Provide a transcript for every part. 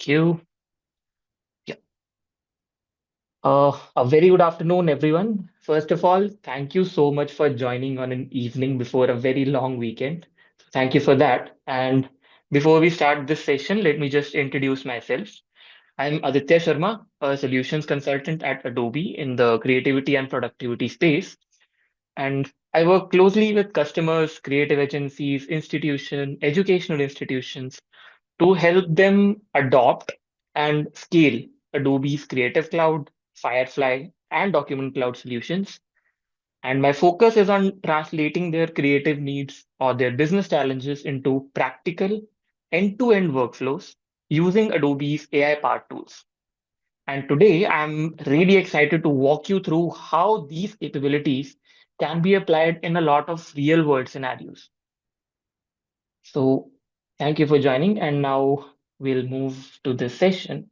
You. Yeah. A very good afternoon, everyone. First of all, thank you so much for joining on an evening before a very long weekend. Thank you for that. And before we start this session, let me just introduce myself. I'm Aditya Sharma, a solutions consultant at Adobe in the creativity and productivity space. And I work closely with customers, creative agencies, educational institutions to help them adopt and scale Adobe's Creative Cloud, Firefly, and Document Cloud solutions. And my focus is on translating their creative needs or their business challenges into practical end-to-end workflows using Adobe's AI-powered tools. And today, I'm really excited to walk you through how these capabilities can be applied in a lot of real-world scenarios. So, thank you for joining, and now we'll move to this session.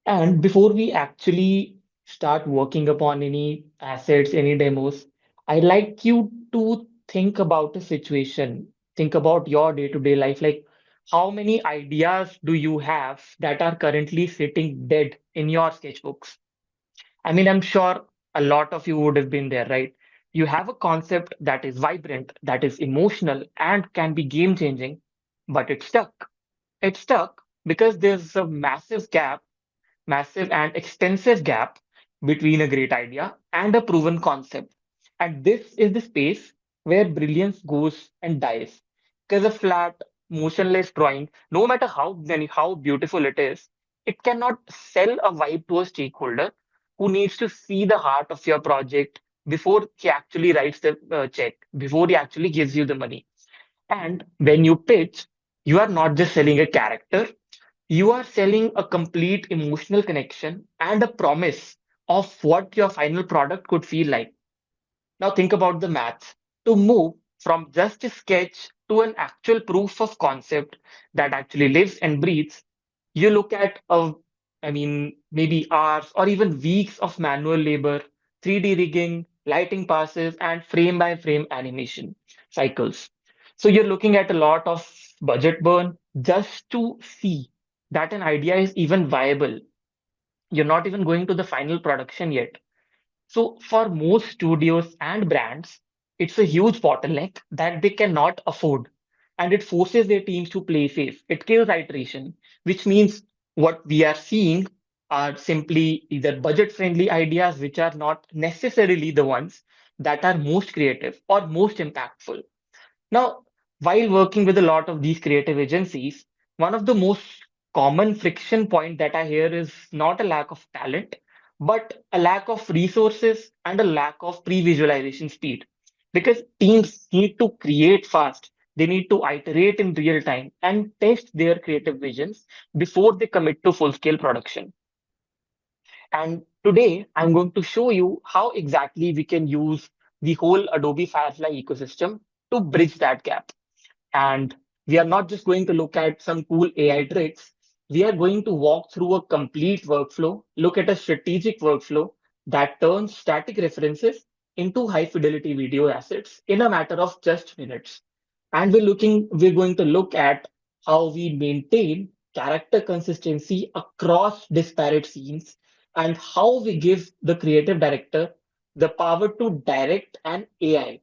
And before we actually start working upon any assets, any demos, I'd like you to think about a situation, think about your day-to-day life. Like, how many ideas do you have that are currently sitting dead in your sketchbooks? I mean, I'm sure a lot of you would have been there, right? You have a concept that is vibrant, that is emotional, and can be game-changing, but it's stuck. It's stuck because there's a massive and extensive gap between a great idea and a proven concept. And this is the space where brilliance goes and dies. Because a flat, motionless drawing, no matter how beautiful it is, it cannot sell a vibe to a stakeholder who needs to see the heart of your project before he actually writes the check, before he actually gives you the money. And when you pitch, you are not just selling a character, you are selling a complete emotional connection and a promise of what your final product could feel like. Now, think about the maths. To move from just a sketch to an actual proof of concept that actually lives and breathes, you look at maybe hours or even weeks of manual labor, 3D rigging, lighting passes, and frame by frame animation cycles. So you're looking at a lot of budget burn just to see that an idea is even viable. You're not even going to the final production yet. So for most studios and brands, it's a huge bottleneck that they cannot afford. And it forces their teams to play safe. It kills iteration, which means what we are seeing are simply either budget-friendly ideas, which are not necessarily the ones that are most creative or most impactful. Now, while working with a lot of these creative agencies, one of the most common friction point that I hear is not a lack of talent, but a lack of resources and a lack of pre-visualization speed. Because teams need to create fast, they need to iterate in real time and test their creative visions before they commit to full-scale production. And today, I'm going to show you how exactly we can use the whole Adobe Firefly ecosystem to bridge that gap. And we are not just going to look at some cool AI tricks. We are going to walk through a complete workflow, look at a strategic workflow that turns static references into high fidelity video assets in a matter of just minutes. And we're going to look at how we maintain character consistency across disparate scenes and how we give the creative director the power to direct an AI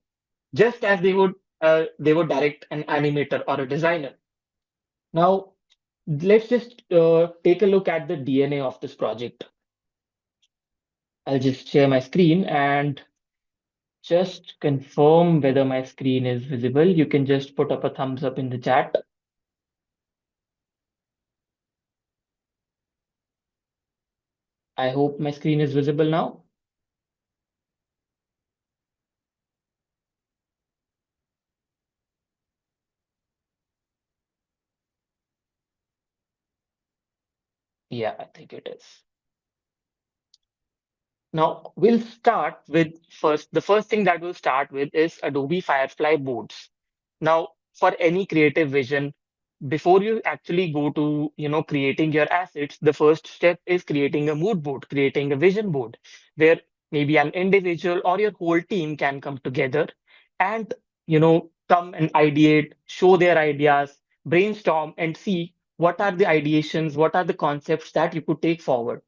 just as they would direct an animator or a designer. Now, let's just take a look at the DNA of this project. I'll just share my screen and just confirm whether my screen is visible. You can just put up a thumbs up in the chat. I hope my screen is visible now. Yeah, I think it is. Now, we'll start with the first thing that we'll start with is Adobe Firefly Boards. Now, for any creative vision, before you actually go to, creating your assets, the first step is creating a mood board, creating a vision board, where maybe an individual or your whole team can come together and, come and ideate, show their ideas, brainstorm and see what are the ideations, what are the concepts that you could take forward.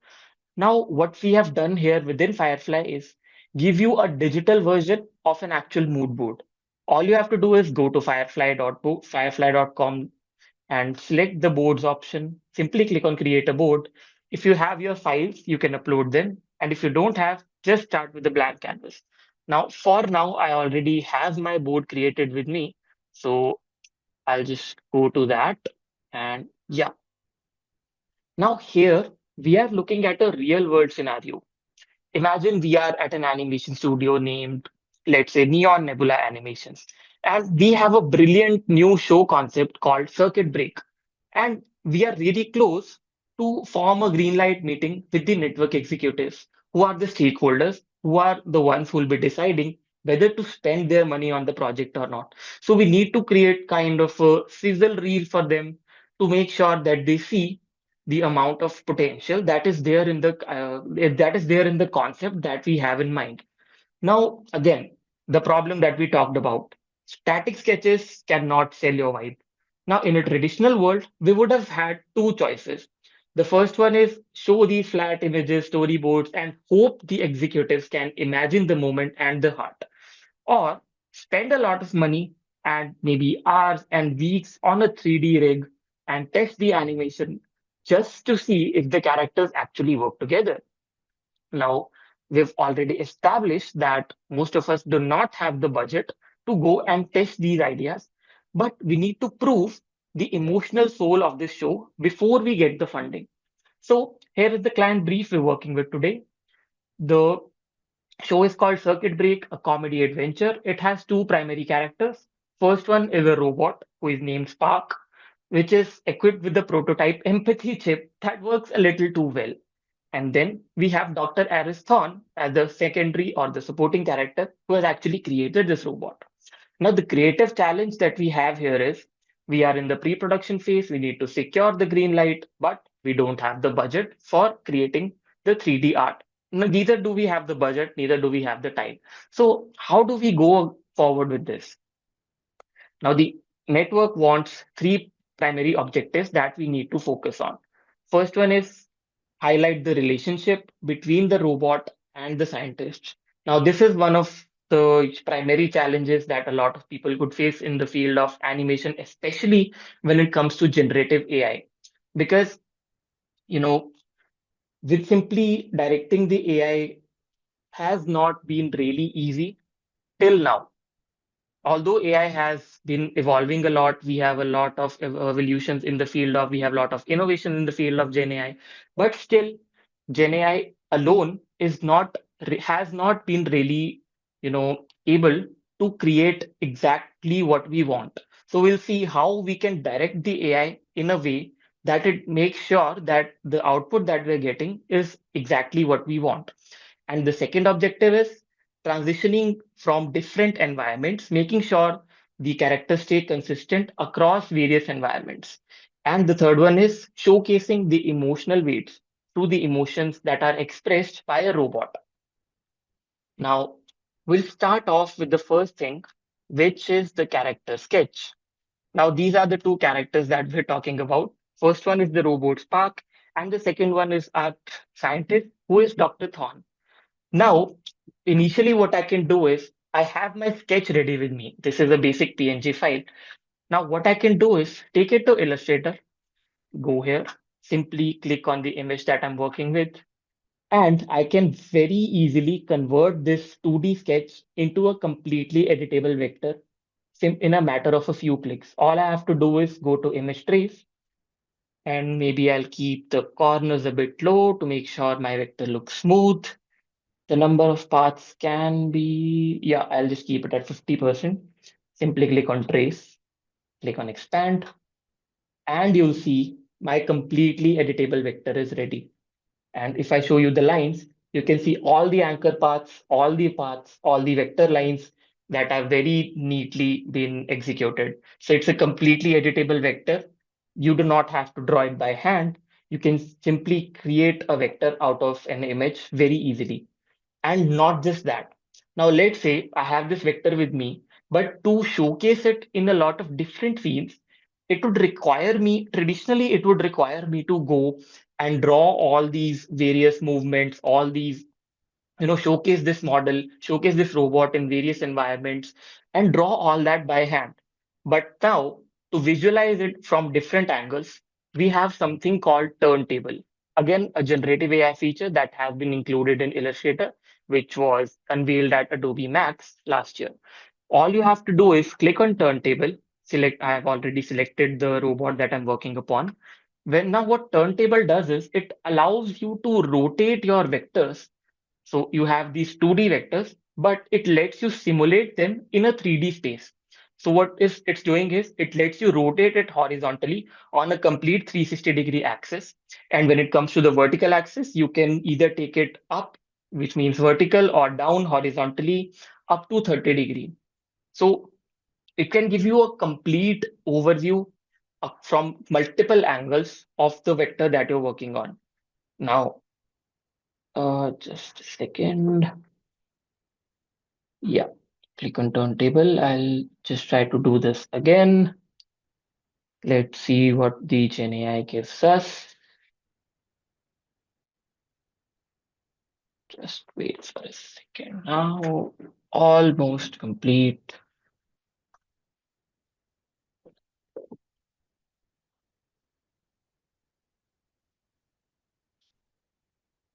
Now, what we have done here within Firefly is give you a digital version of an actual mood board. All you have to do is go to firefly.com and select the boards option. Simply click on create a board. If you have your files, you can upload them. And if you don't have, just start with a blank canvas. Now, for now, I already have my board created with me. So I'll just go to that. And yeah, now here we are looking at a real world scenario. Imagine we are at an animation studio named, let's say, Neon Nebula Animations. And we have a brilliant new show concept called Circuit Break. And we are really close to form a green light meeting with the network executives, who are the stakeholders, who are the ones who will be deciding whether to spend their money on the project or not. So we need to create kind of a sizzle reel for them to make sure that they see the amount of potential that is there in the concept that we have in mind. Now, again, the problem that we talked about, static sketches cannot sell your vibe. Now, in a traditional world, we would have had two choices. The first one is show these flat images, storyboards, and hope the executives can imagine the moment and the heart. Or spend a lot of money and maybe hours and weeks on a 3D rig and test the animation just to see if the characters actually work together. Now, we've already established that most of us do not have the budget to go and test these ideas, but we need to prove the emotional soul of this show before we get the funding. So, here is the client brief we're working with today. The show is called Circuit Break, a comedy adventure. It has two primary characters. First one is a robot who is named Spark, which is equipped with the prototype empathy chip that works a little too well. And then we have Dr. Aris Thorn as the secondary or the supporting character who has actually created this robot. Now, the creative challenge that we have here is we are in the pre production phase, we need to secure the green light, but we don't have the budget for creating the 3D art. Neither do we have the budget, neither do we have the time. So, how do we go forward with this? Now, the network wants three primary objectives that we need to focus on. First one is highlight the relationship between the robot and the scientist. Now, this is one of the primary challenges that a lot of people could face in the field of animation, especially when it comes to generative AI. Because, you know, with simply directing the AI has not been really easy till now. Although AI has been evolving a lot, we have a lot of evolutions in the field of, we have a lot of innovation in the field of Gen AI, but still, Gen AI alone has not been really, able to create exactly what we want. So we'll see how we can direct the AI in a way that it makes sure that the output that we're getting is exactly what we want. And the second objective is transitioning from different environments, making sure the characters stay consistent across various environments. And the third one is showcasing the emotional weights through the emotions that are expressed by a robot. Now, we'll start off with the first thing, which is the character sketch. Now, these are the two characters that we're talking about. First one is the robot Spark, and the second one is our scientist, who is Dr. Thorn. Now, initially, what I can do is I have my sketch ready with me. This is a basic PNG file. Now, what I can do is take it to Illustrator, go here, simply click on the image that I'm working with, and I can very easily convert this 2D sketch into a completely editable vector in a matter of a few clicks. All I have to do is go to image trace, and maybe I'll keep the corners a bit low to make sure my vector looks smooth. The number of paths can be, yeah, I'll just keep it at 50%. Simply click on trace, click on expand, and you'll see my completely editable vector is ready. And if I show you the lines, you can see all the anchor paths, all the vector lines that are very neatly been executed. So it's a completely editable vector. You do not have to draw it by hand. You can simply create a vector out of an image very easily. And not just that. Now, let's say I have this vector with me, but to showcase it in a lot of different scenes, it would require me, traditionally, it would require me to go and draw all these various movements, all these, showcase this model, showcase this robot in various environments, and draw all that by hand. But now, to visualize it from different angles, we have something called turntable. Again, a generative AI feature that has been included in Illustrator, which was unveiled at Adobe Max last year. All you have to do is click on turntable, select, I have already selected the robot that I'm working upon. When now what turntable does is it allows you to rotate your vectors. So you have these 2D vectors, but it lets you simulate them in a 3D space. So what is it's doing is it lets you rotate it horizontally on a complete 360-degree axis. And when it comes to the vertical axis, you can either take it up, which means vertical, or down horizontally up to 30 degree. So it can give you a complete overview from multiple angles of the vector that you're working on. Now, just a second. Yeah, click on turntable. I'll just try to do this again. Let's see what the Gen AI gives us. Just wait for a second. Now, almost complete.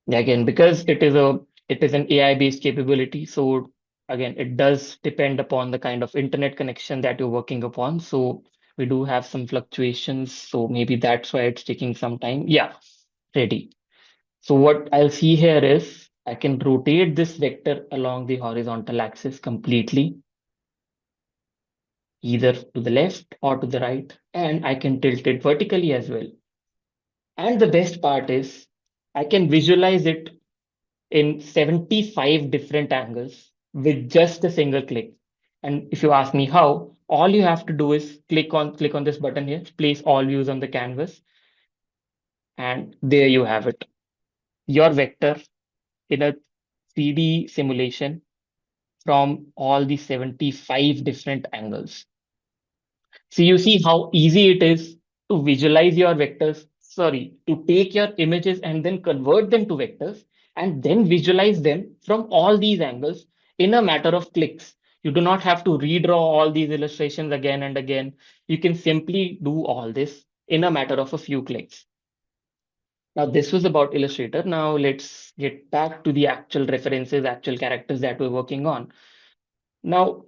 Again, because it is an AI based capability, so again it does depend upon the kind of internet connection that you're working upon. So we do have some fluctuations, so maybe that's why it's taking some time. Yeah, ready. So what I'll see here is I can rotate this vector along the horizontal axis completely, either to the left or to the right, and I can tilt it vertically as well. And the best part is I can visualize it in 75 different angles with just a single click. And if you ask me how, all you have to do is click on this button here, place all views on the canvas, and there you have it. Your vector in a 3D simulation from all the 75 different angles. So you see how easy it is to visualize your vectors, sorry, to take your images and then convert them to vectors and then visualize them from all these angles in a matter of clicks. You do not have to redraw all these illustrations again and again. You can simply do all this in a matter of a few clicks. Now, this was about Illustrator. Now, let's get back to the actual references, actual characters that we're working on. Now,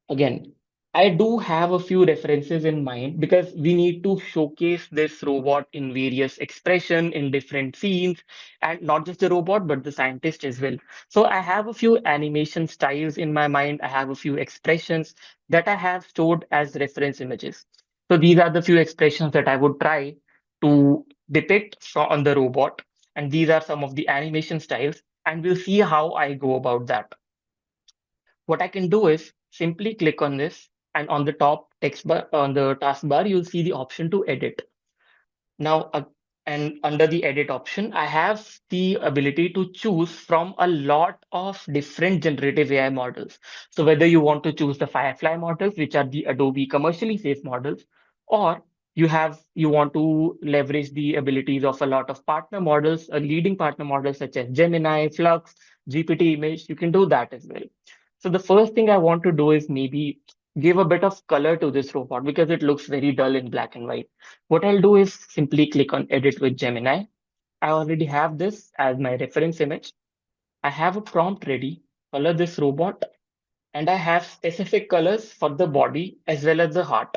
again, I do have a few references in mind because we need to showcase this robot in various expression in different scenes, and not just the robot, but the scientist as well. So I have a few animation styles in my mind. I have a few expressions that I have stored as reference images. So these are the few expressions that I would try to depict on the robot. And these are some of the animation styles, and we'll see how I go about that. What I can do is simply click on this, and on the top text bar, on the taskbar, you'll see the option to edit. Now, and under the edit option, I have the ability to choose from a lot of different generative AI models. So whether you want to choose the Firefly models, which are the Adobe commercially safe models, or you want to leverage the abilities of a lot of partner models, leading partner models such as Gemini, Flux, GPT Image, you can do that as well. So the first thing I want to do is maybe give a bit of color to this robot because it looks very dull in black and white. What I'll do is simply click on Edit with Gemini. I already have this as my reference image. I have a prompt ready, color this robot, and I have specific colors for the body as well as the heart.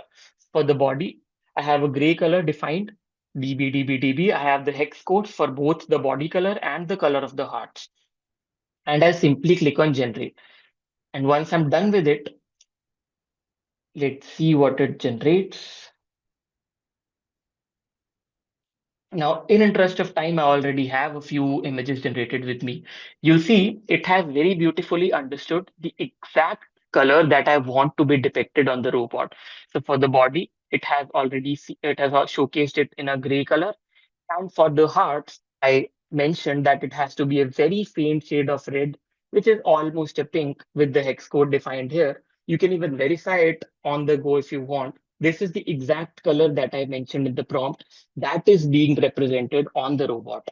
For the body, I have a gray color defined, DB, DB, DB. I have the hex codes for both the body color and the color of the hearts. And I simply click on Generate. And once I'm done with it, let's see what it generates. Now, in interest of time, I already have a few images generated with me. You see, it has very beautifully understood the exact color that I want to be depicted on the robot. So for the body, it has showcased it in a gray color. And for the hearts, I mentioned that it has to be a very faint shade of red, which is almost a pink with the hex code defined here. You can even verify it on the go if you want. this is the exact color that I mentioned in the prompt that is being represented on the robot.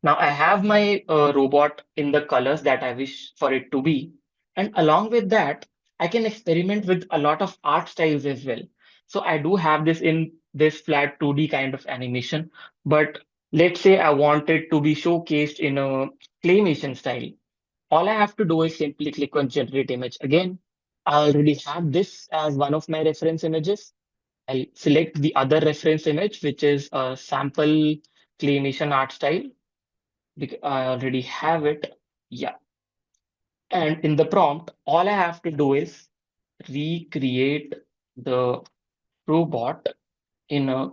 Now I have my robot in the colors that I wish for it to be. And along with that, I can experiment with a lot of art styles as well. So I do have this in this flat 2D kind of animation, but let's say I want it to be showcased in a claymation style. All I have to do is simply click on generate image. Again, I already have this as one of my reference images. I'll select the other reference image, which is a sample claymation art style because I already have it. Yeah. And in the prompt, all I have to do is recreate the robot in a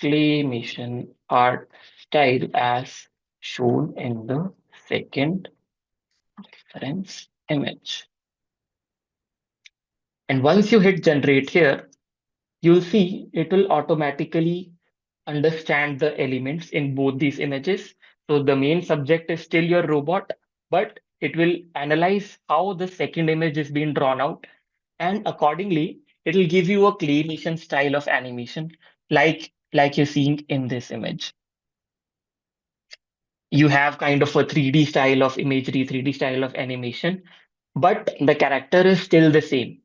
claymation art style as shown in the second reference image. And once you hit generate here, you'll see it will automatically understand the elements in both these images. So the main subject is still your robot, but it will analyze how the second image is being drawn out, and accordingly, it will give you a claymation style of animation, like you're seeing in this image. You have kind of a 3D style of imagery, 3D style of animation, but the character is still the same.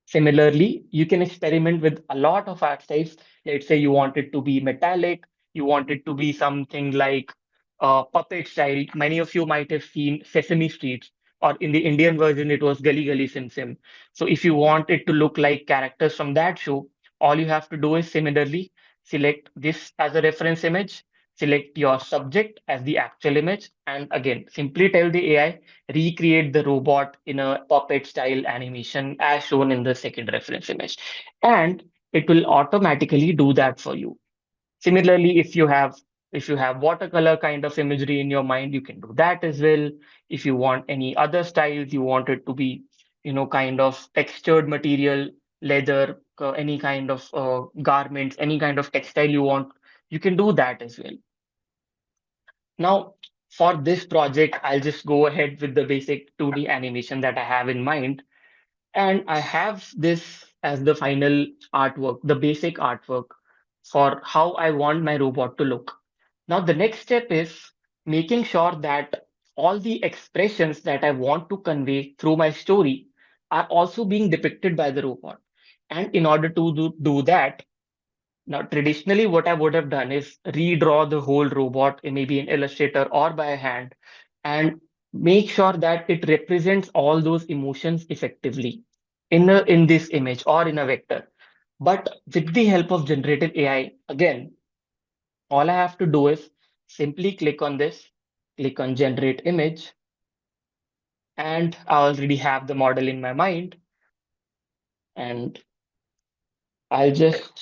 Similarly, you can experiment with a lot of art styles. Let's say you want it to be metallic, you want it to be something like puppet style. Many of you might have seen Sesame Street, or in the Indian version, it was Gully Gully Sim Sim. So if you want it to look like characters from that show, all you have to do is similarly select this as a reference image, select your subject as the actual image, and again, simply tell the AI recreate the robot in a puppet style animation as shown in the second reference image. And it will automatically do that for you. Similarly, if you have watercolor kind of imagery in your mind, you can do that as well. If you want any other styles, you want it to be, kind of textured material, leather, any kind of garments, any kind of textile you want, you can do that as well. Now, for this project, I'll just go ahead with the basic 2D animation that I have in mind. And I have this as the final artwork, the basic artwork for how I want my robot to look. Now, the next step is making sure that all the expressions that I want to convey through my story are also being depicted by the robot. And in order to do that, now, traditionally, what I would have done is redraw the whole robot in maybe in Illustrator or by hand and make sure that it represents all those emotions effectively in this image or in a vector. But with the help of generative AI, again, all I have to do is simply click on this, click on generate image, and I already have the model in my mind. And I'll just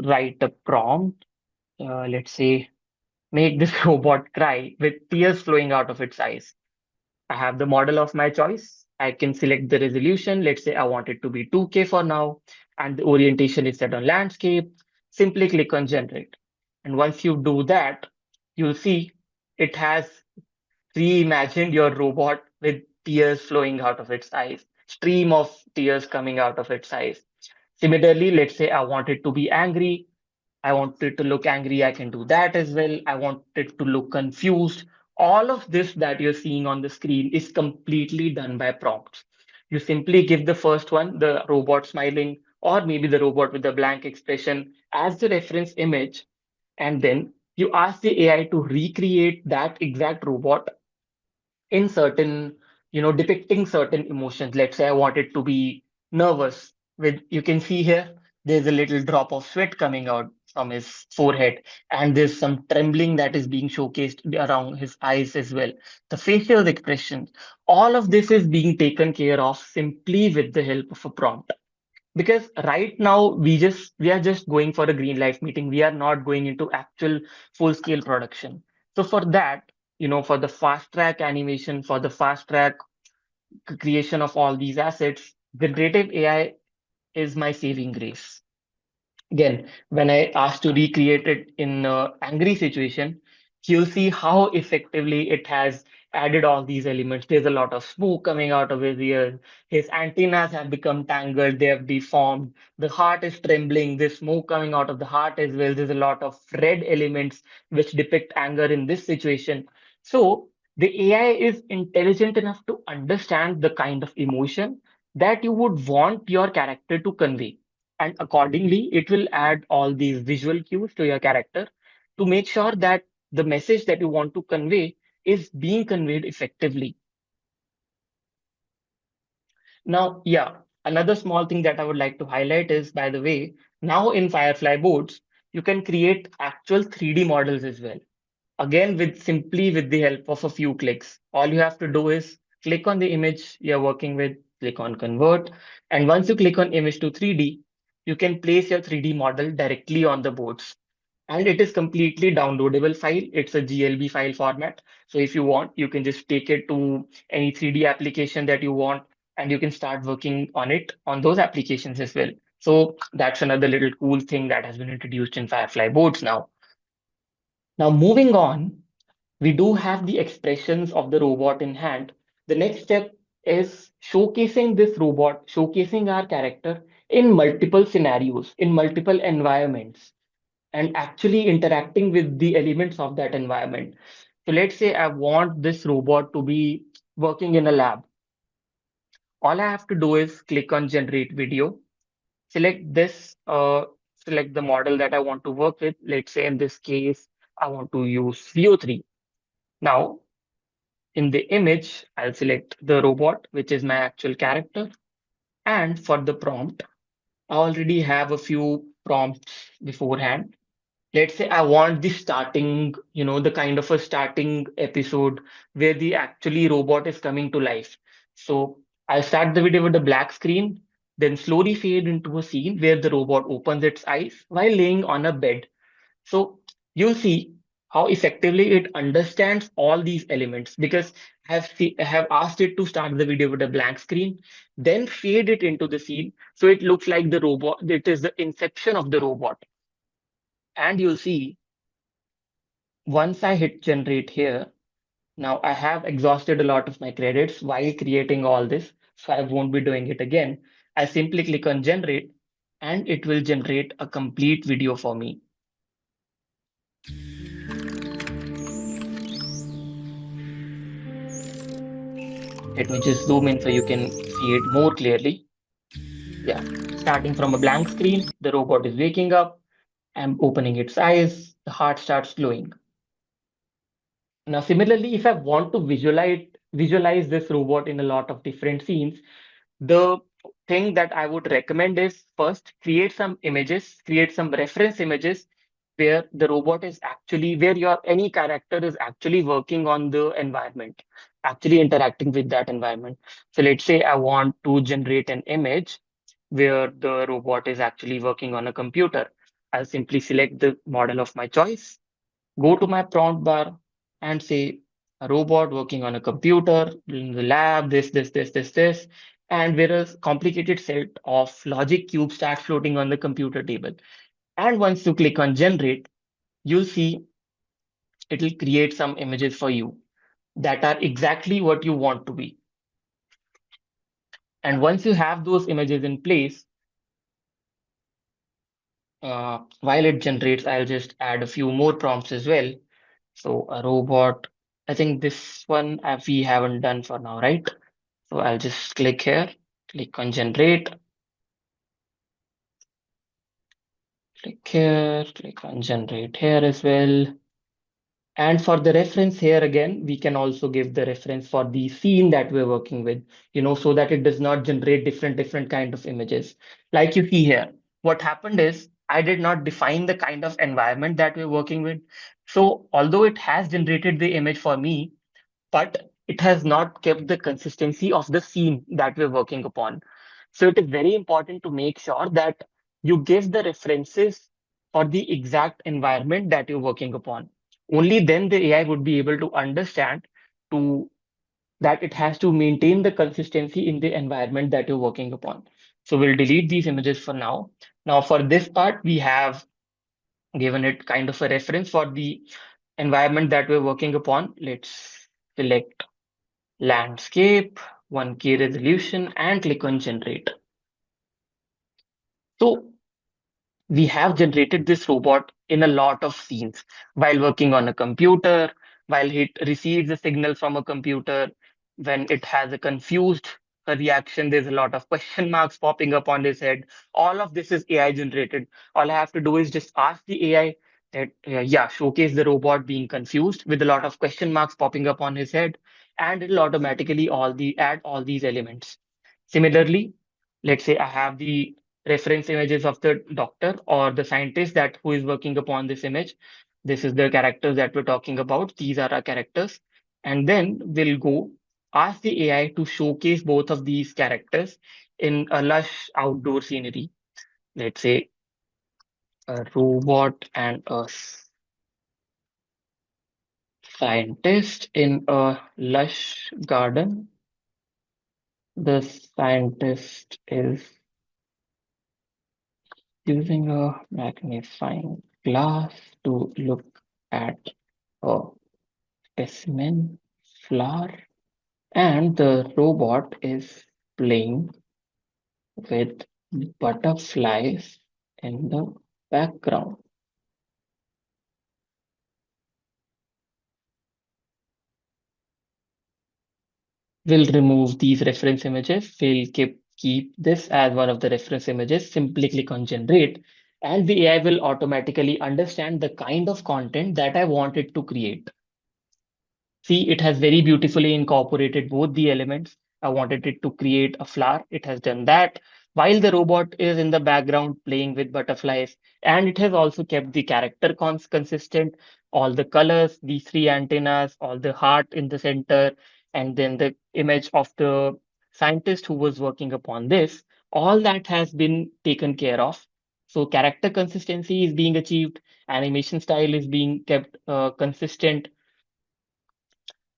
write a prompt. Let's say make this robot cry with tears flowing out of its eyes. I have the model of my choice. I can select the resolution. Let's say I want it to be 2K for now, and the orientation is set on landscape. Simply click on generate. And once you do that, you'll see it has reimagined your robot with tears flowing out of its eyes, stream of tears coming out of its eyes. Similarly, let's say I want it to be angry. I want it to look angry, I can do that as well. I want it to look confused. All of this that you're seeing on the screen is completely done by prompts. You simply give the first one, the robot smiling, or maybe the robot with a blank expression as the reference image, and then you ask the AI to recreate that exact robot in certain, depicting certain emotions. Let's say I want it to be nervous. With you can see here, there's a little drop of sweat coming out from his forehead, and there's some trembling that is being showcased around his eyes as well. The facial expressions, all of this is being taken care of simply with the help of a prompt. Because right now we are just going for a green light meeting. We are not going into actual full scale production. So for that, for the fast track animation, for the fast track creation of all these assets, generative AI is my saving grace. Again, when I asked to recreate it in an angry situation, you'll see how effectively it has added all these elements. There's a lot of smoke coming out of his ears. His antennas have become tangled, they have deformed. The heart is trembling, there's smoke coming out of the heart as well. There's a lot of red elements which depict anger in this situation. So the AI is intelligent enough to understand the kind of emotion that you would want your character to convey. And accordingly, it will add all these visual cues to your character to make sure that the message that you want to convey is being conveyed effectively. Now, yeah, another small thing that I would like to highlight is, by the way, now in Firefly Boards, you can create actual 3D models as well. Again, with simply with the help of a few clicks. All you have to do is click on the image you're working with, click on convert, and once you click on image to 3D, you can place your 3D model directly on the boards. And it is completely downloadable file. It's a GLB file format. So if you want, you can just take it to any 3D application that you want, and you can start working on it on those applications as well. So that's another little cool thing that has been introduced in Firefly Boards now. Now, moving on, we do have the expressions of the robot in hand. The next step is showcasing this robot, showcasing our character in multiple scenarios, in multiple environments, and actually interacting with the elements of that environment. So let's say I want this robot to be working in a lab. All I have to do is click on generate video, select this, select the model that I want to work with. Let's say in this case, I want to use VO3. Now, in the image, I'll select the robot, which is my actual character. And for the prompt, I already have a few prompts beforehand. Let's say I want the starting, the kind of a starting episode where the actually robot is coming to life. So I'll start the video with a black screen, then slowly fade into a scene where the robot opens its eyes while laying on a bed. So you see how effectively it understands all these elements because I have asked it to start the video with a blank screen, then fade it into the scene so it looks like the robot, it is the inception of the robot. And you'll see once I hit generate here, now I have exhausted a lot of my credits while creating all this, so I won't be doing it again. I simply click on generate and it will generate a complete video for me. Let me just zoom in so you can see it more clearly. Yeah, starting from a blank screen, the robot is waking up and opening its eyes, the heart starts glowing. Now, similarly, if I want to visualize this robot in a lot of different scenes, the thing that I would recommend is first create some images, create some reference images where the robot is actually, where your any character is actually working on the environment, actually interacting with that environment. So let's say I want to generate an image where the robot is actually working on a computer. I'll simply select the model of my choice, go to my prompt bar and say a robot working on a computer in the lab, this, and where a complicated set of logic cubes start floating on the computer table. And once you click on generate, you'll see it'll create some images for you that are exactly what you want to be. And once you have those images in place, while it generates, I'll just add a few more prompts as well. So a robot, I think this one we haven't done for now, right? So I'll just click here, click on generate, click here, click on generate here as well. And for the reference here again, we can also give the reference for the scene that we're working with, so that it does not generate different kind of images. Like you see here, what happened is I did not define the kind of environment that we're working with. So although it has generated the image for me, but it has not kept the consistency of the scene that we're working upon. So it is very important to make sure that you give the references for the exact environment that you're working upon. Only then the AI would be able to understand to that it has to maintain the consistency in the environment that you're working upon. So we'll delete these images for now. Now for this part, we have given it kind of a reference for the environment that we're working upon. Let's select landscape, 1K resolution, and click on generate. So we have generated this robot in a lot of scenes while working on a computer, while it receives a signal from a computer, when it has a confused reaction, there's a lot of question marks popping up on his head. All of this is AI generated. All I have to do is just ask the AI that, yeah, showcase the robot being confused with a lot of question marks popping up on his head, and it'll automatically add all these elements. Similarly, let's say I have the reference images of the doctor or the scientist that who is working upon this image. This is the characters that we're talking about. These are our characters. And then we'll go ask the AI to showcase both of these characters in a lush outdoor scenery. Let's say a robot and a scientist in a lush garden. The scientist is using a magnifying glass to look at a specimen flower, and the robot is playing with butterflies in the background. We'll remove these reference images. We'll keep this as one of the reference images. Simply click on generate, and the AI will automatically understand the kind of content that I want it to create. See, it has very beautifully incorporated both the elements. I wanted it to create a flower. It has done that while the robot is in the background playing with butterflies. And it has also kept the character consistent, all the colors, the three antennas, all the heart in the center, and then the image of the scientist who was working upon this. All that has been taken care of. So character consistency is being achieved, animation style is being kept consistent,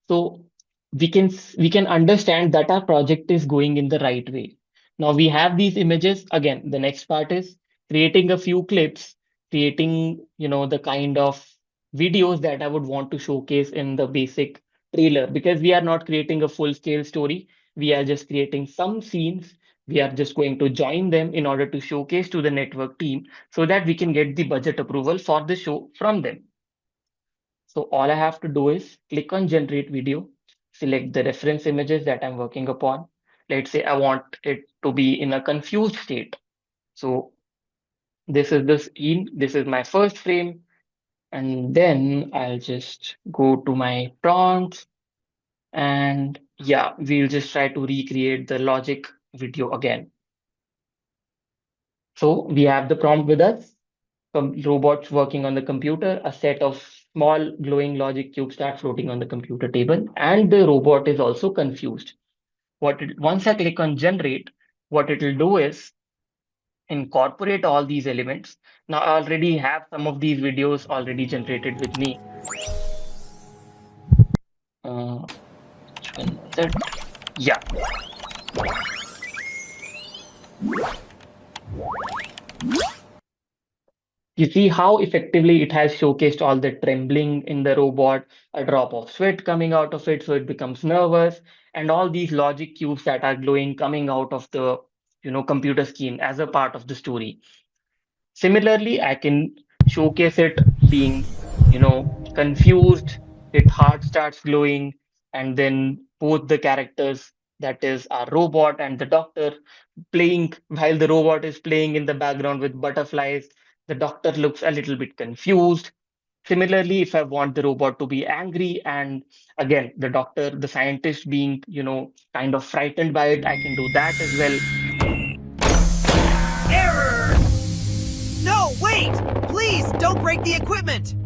so we can understand that our project is going in the right way. Now we have these images. Again, the next part is creating a few clips, creating, the kind of videos that I would want to showcase in the basic trailer, because we are not creating a full scale story. We are just creating some scenes. We are just going to join them in order to showcase to the network team so that we can get the budget approval for the show from them. So all I have to do is click on generate video, select the reference images that I'm working upon. Let's say I want it to be in a confused state. So this is the scene, this is my first frame, and then I'll just go to my prompts, and yeah, we'll just try to recreate the logic video again. So we have the prompt with us. Robots working on the computer, a set of small glowing logic cubes start floating on the computer table, and the robot is also confused. Once I click on generate, what it will do is incorporate all these elements. Now I already have some of these videos already generated with me. Which one was it? Yeah. You see how effectively it has showcased all the trembling in the robot, a drop of sweat coming out of it, so it becomes nervous, and all these logic cubes that are glowing coming out of the computer screen as a part of the story. Similarly, I can showcase it being, confused, its heart starts glowing, and then both the characters, that is our robot and the doctor, playing while the robot is playing in the background with butterflies. The doctor looks a little bit confused. Similarly, if I want the robot to be angry and again the scientist being, kind of frightened by it, I can do that as well. Error! No, wait! Please don't break the equipment!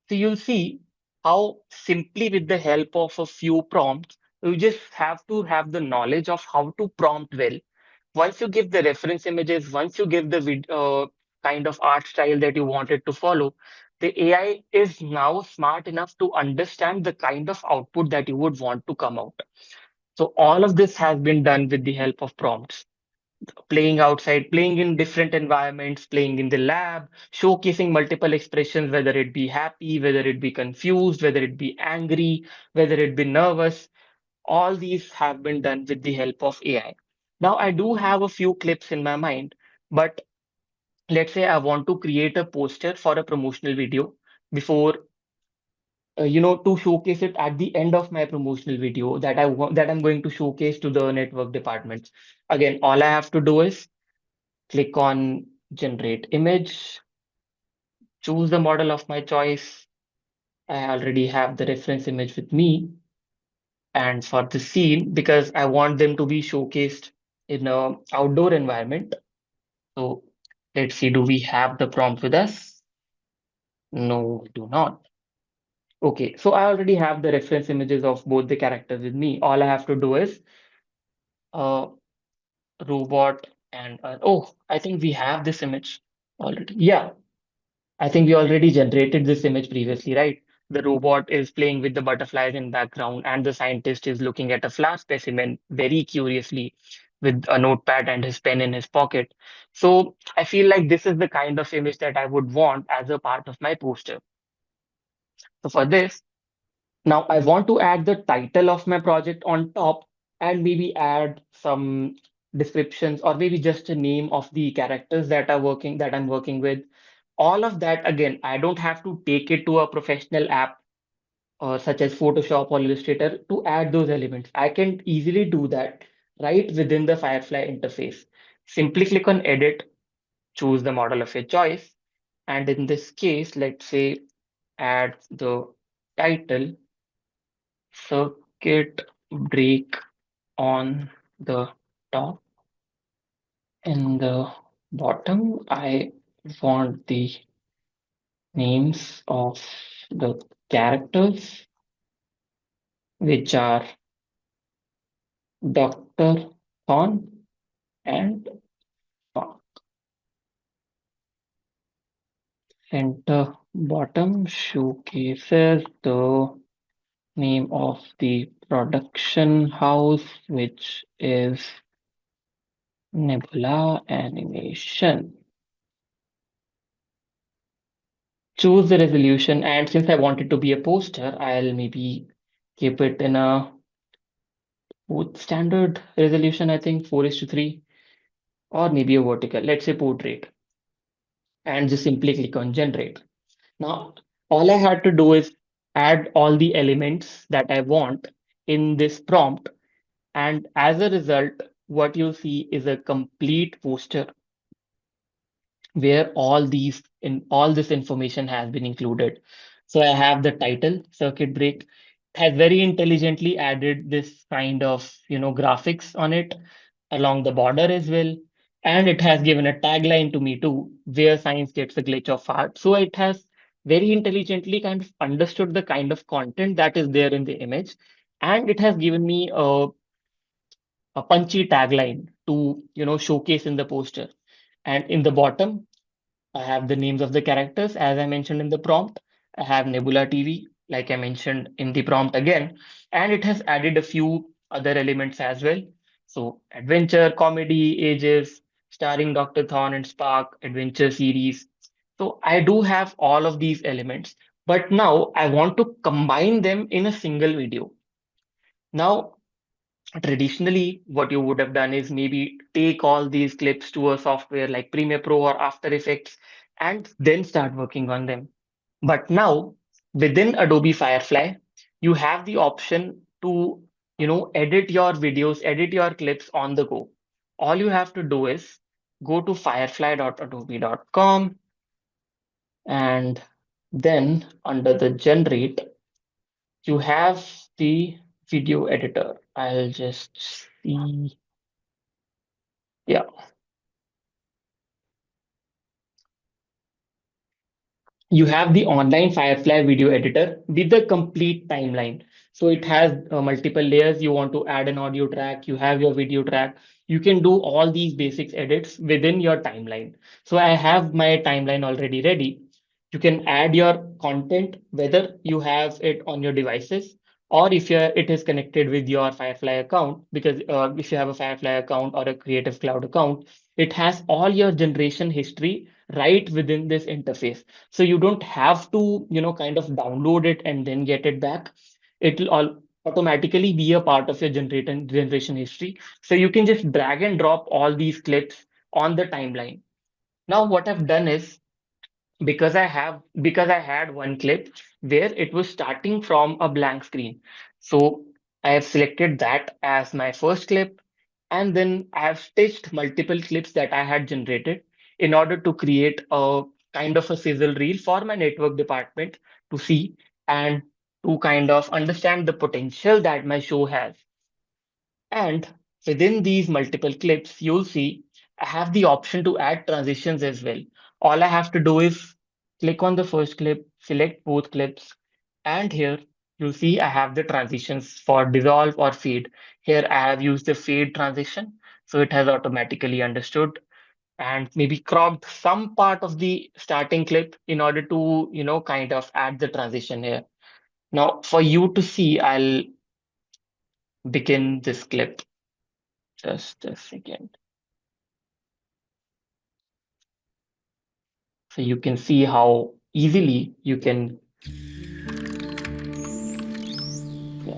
So you'll see how simply with the help of a few prompts, you just have to have the knowledge of how to prompt well. Once you give the reference images, once you give the kind of art style that you wanted to follow, the AI is now smart enough to understand the kind of output that you would want to come out. So all of this has been done with the help of prompts. playing outside, playing in different environments, playing in the lab, showcasing multiple expressions, whether it be happy, whether it be confused, whether it be angry, whether it be nervous. All these have been done with the help of AI. Now, I do have a few clips in my mind, but let's say I want to create a poster for a promotional video before, to showcase it at the end of my promotional video that I'm going to showcase to the network departments. Again, all I have to do is click on generate image, choose the model of my choice. I already have the reference image with me. And for the scene, because I want them to be showcased in a outdoor environment. So let's see, do we have the prompt with us? No, we do not. Okay, so I already have the reference images of both the characters with me. All I have to do is uh, robot and oh, I think we have this image already. Yeah, I think we already generated this image previously, right? The robot is playing with the butterflies in background, and the scientist is looking at a flower specimen very curiously with a notepad and his pen in his pocket. So I feel like this is the kind of image that I would want as a part of my poster. So for this, now I want to add the title of my project on top and maybe add some descriptions or maybe just a name of the characters that I'm working with. All of that, again, I don't have to take it to a professional app such as Photoshop or Illustrator to add those elements. I can easily do that right within the Firefly interface. Simply click on edit, choose the model of your choice, and in this case, let's say add the title circuit break on the top. In the bottom, I want the names of the characters, which are Dr. Thorn and Park. Center bottom showcases the name of the production house, which is Nebula Animation. Choose the resolution, and since I want it to be a poster, I'll maybe keep it in a both standard resolution, I think 4:3, or maybe a vertical, let's say portrait, and just simply click on generate. Now, all I had to do is add all the elements that I want in this prompt, and as a result, what you'll see is a complete poster where all this information has been included. So I have the title, circuit break, has very intelligently added this kind of graphics on it along the border as well. And it has given a tagline to me too, where science gets a glitch of art. So it has very intelligently kind of understood the kind of content that is there in the image. And it has given me a punchy tagline to, showcase in the poster. And in the bottom, I have the names of the characters, as I mentioned in the prompt. I have Nebula TV, like I mentioned in the prompt again, and it has added a few other elements as well. So, adventure, comedy, ages, starring Dr. Thorn and Spark, adventure series. So, I do have all of these elements, but now I want to combine them in a single video. Now, traditionally, what you would have done is maybe take all these clips to a software like Premiere Pro or After Effects and then start working on them. But now, within Adobe Firefly, you have the option to, edit your videos, edit your clips on the go. All you have to do is go to firefly.adobe.com and then under the generate, you have the video editor. I'll just see. Yeah, you have the online Firefly video editor with the complete timeline. So it has multiple layers. You want to add an audio track, you have your video track. You can do all these basics edits within your timeline. So I have my timeline already ready. You can add your content, whether you have it on your devices or if it is connected with your Firefly account, because if you have a Firefly account or a Creative Cloud account, it has all your generation history right within this interface. So you don't have to, kind of download it and then get it back. It will all automatically be a part of your generation history. So you can just drag and drop all these clips on the timeline. Now, what I've done is, because I had one clip where it was starting from a blank screen. So I have selected that as my first clip, and then I have stitched multiple clips that I had generated in order to create a kind of a sizzle reel for my network department to see and to kind of understand the potential that my show has. And within these multiple clips, you'll see I have the option to add transitions as well. All I have to do is click on the first clip, select both clips, and here you'll see I have the transitions for dissolve or fade. Here I have used the fade transition, so it has automatically understood and maybe cropped some part of the starting clip in order to, kind of add the transition here. Now, for you to see, I'll begin this clip. Just a second. So you can see how easily you can. Yeah,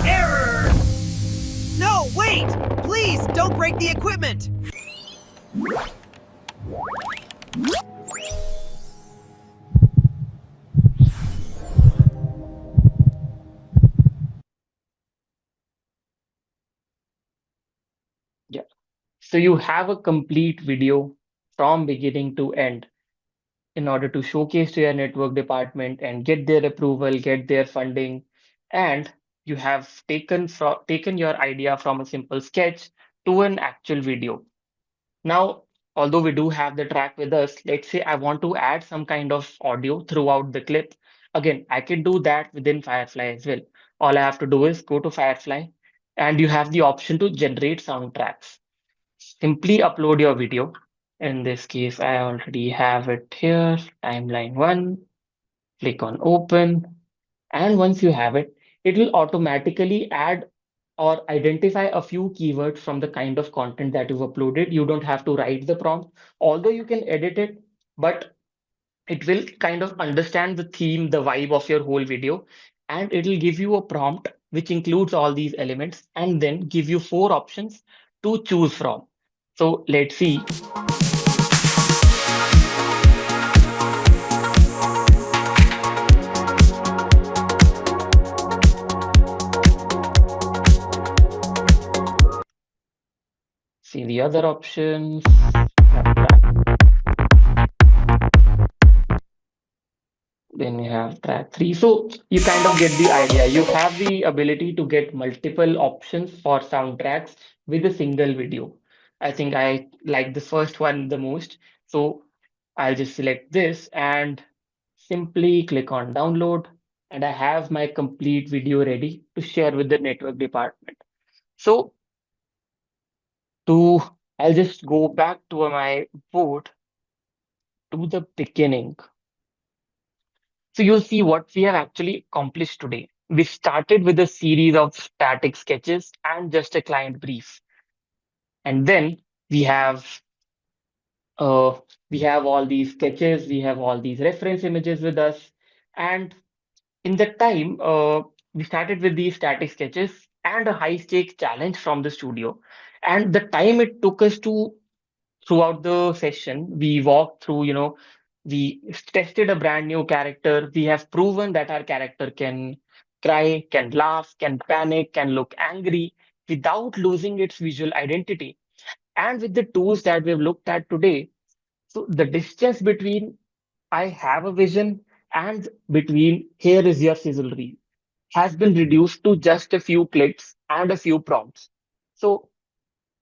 Error! No, wait! Please, don't break the equipment! yeah. So you have a complete video from beginning to end in order to showcase to your network department and get their approval, get their funding, and you have taken your idea from a simple sketch to an actual video. Now, although we do have the track with us, let's say I want to add some kind of audio throughout the clip. Again, I can do that within Firefly as well. All I have to do is go to Firefly and you have the option to generate soundtracks. Simply upload your video. In this case, I already have it here, timeline one, click on open. And once you have it, it will automatically add or identify a few keywords from the kind of content that you've uploaded. You don't have to write the prompt, although you can edit it, but it will kind of understand the theme, the vibe of your whole video, and it will give you a prompt which includes all these elements and then give you four options to choose from. So let's see the other options. You have track, then you have track three. So you kind of get the idea. You have the ability to get multiple options for soundtracks with a single video. I think I like the first one the most. So I'll just select this and simply click on download. And I have my complete video ready to share with the network department. So to I'll just go back to my board to the beginning. So you'll see what we have actually accomplished today. We started with a series of static sketches and just a client brief. And then we have uh, we have all these sketches, we have all these reference images with us. And in that time, we started with these static sketches and a high stake challenge from the studio. And the time it took us to throughout the session, we walked through, we tested a brand new character. We have proven that our character can cry, can laugh, can panic, can look angry without losing its visual identity. And with the tools that we've looked at today, so the distance between I have a vision and between here is your sizzle reel has been reduced to just a few clicks and a few prompts. So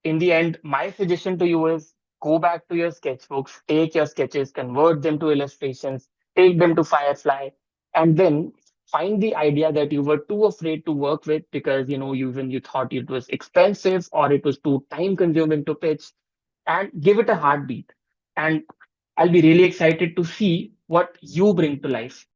in the end, my suggestion to you is go back to your sketchbooks, take your sketches, convert them to illustrations, take them to Firefly, and then find the idea that you were too afraid to work with because you thought it was expensive or it was too time consuming to pitch, and give it a heartbeat. And I'll be really excited to see what you bring to life.